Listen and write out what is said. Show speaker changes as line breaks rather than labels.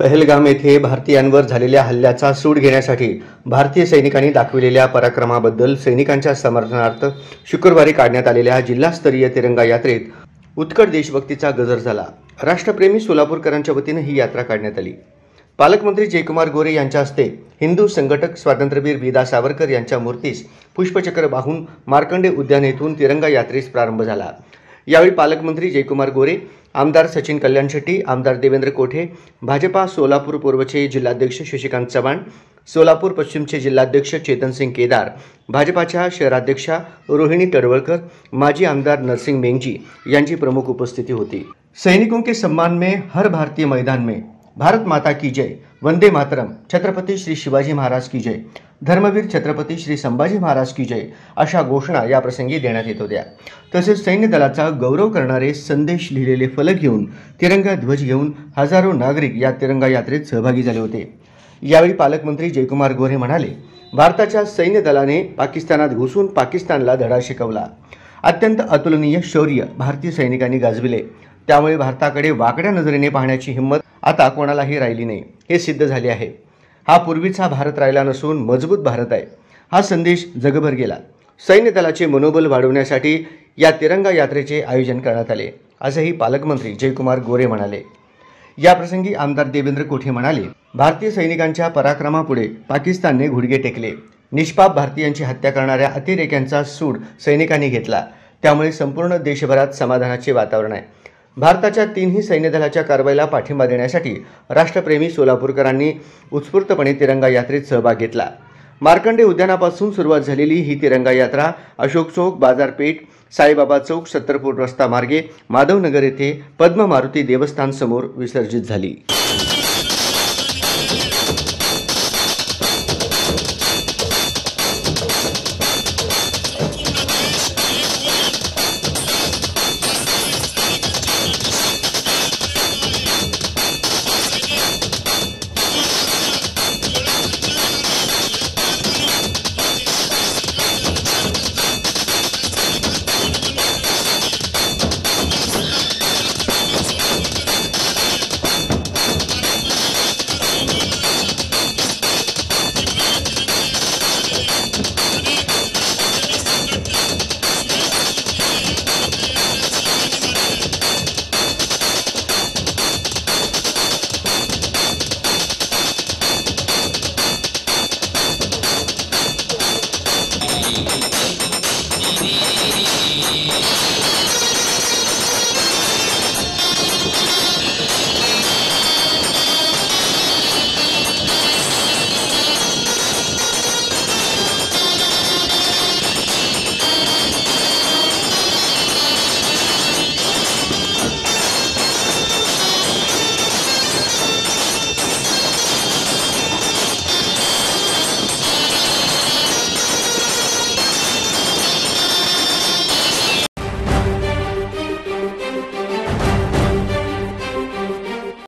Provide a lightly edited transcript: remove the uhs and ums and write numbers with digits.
पहलगाम येथे भारतीयांवर झालेल्या हल्ल्याचा सूड घेण्यासाठी भारतीय सैनिकांनी दाखविलेल्या पराक्रमाबद्दल सैनिकांच्या समर्थनार्थ शुक्रवारी काढण्यात आलेल्या जिल्हास्तरीय तिरंगा यात्रेत उत्कट देशभक्तीचा गजर झाला। राष्ट्रप्रेमी सोलापूरकरांच्या वतीने ही यात्रा काढण्यात आली। पालकमंत्री जयकुमार गोरे यांच्या हस्ते हिंदू संघटक स्वातंत्र्यवीर वीदा सावरकर यांच्या मूर्तीस पुष्पचक्र वाहून मार्कंडे उद्यान येथून तिरंगा यात्रेस प्रारंभ झाला। यावेळी पालकमंत्री जयकुमार गोरे, आमदार सचिन कल्याण शेट्टी, आमदार देवेंद्र कोठे, भाजपा सोलापूर पूर्वचे जिल्हाध्यक्ष शशिकांत चव्हाण, सोलापूर पश्चिमचे जिल्हाध्यक्ष चेतन सिंह केदार, भाजपाच्या शहराध्यक्षा रोहिणी टडवळकर, माजी आमदार नरसिंह मेंगजी यांची प्रमुख उपस्थिति होती। सैनिकों के सम्मान में हर भारतीय मैदान में भारत माता की जय, वंदे मातरम, छत्रपति श्री शिवाजी महाराज की जय, धर्मवीर छत्रपति श्री संभाजी महाराज की जय अशा घोषणा या प्रसंगी देण्यात येत होत्या। तसेच सैन्य दलाचा गौरव करणारे संदेश लिहिलेले फलक घेऊन तिरंगा ध्वज घेऊन हजारो नागरिक या तिरंगा यात्रेत सहभागी झाले होते। यावेळी पालकमंत्री जयकुमार गोरे म्हणाले, भारताच्या सैन्य दलाने पाकिस्तानात घुसून पाकिस्तानला धडा शिकवला। अत्यंत अतुलनीय शौर्य भारतीय सैनिकांनी गाजविले। त्यामुळे भारताकडे वाकड्या नजरेने पाहण्याची हिंमत आता कोणालाही राहिली नाही, हे सिद्ध झाले आहे। हा पूर्वीचा भारत राहिला नसून मजबूत भारत आहे। हा संदेश जगभर गेला। सैन्य दलाचे मनोबल वाढवण्यासाठी या तिरंगा यात्रेचे आयोजन करण्यात आले, असेही पालकमंत्री जयकुमार गोरे म्हणाले। या प्रसंगी आमदार देवेंद्र कोठे म्हणाले, भारतीय सैनिकांच्या पराक्रमापुढे पाकिस्तानने घुडगे टेकले। निष्पाप भारतीयांची हत्या करणाऱ्या अतिरेक्यांचा सूड सैनिकांनी घेतला। त्यामुळे संपूर्ण देशभरात समाधानाचे वातावरण आहे। भारताच्या तीनही सैन्य दलाच्या कारवाईला पाठिंबा देण्यासाठी राष्ट्रप्रेमी सोलापूरकरांनी उत्स्फूर्तपणे तिरंगा यात्रेत सहभाग घेतला। मार्कंडे उद्यानापासून सुरुवात झालेली ही तिरंगा यात्रा अशोक चौक, बाजारपेठ, साईबाबा चौक, सत्तरपूर रस्ता मार्गे माधवनगर येथे पद्म मारुती देवस्थान समोर विसर्जित झाली।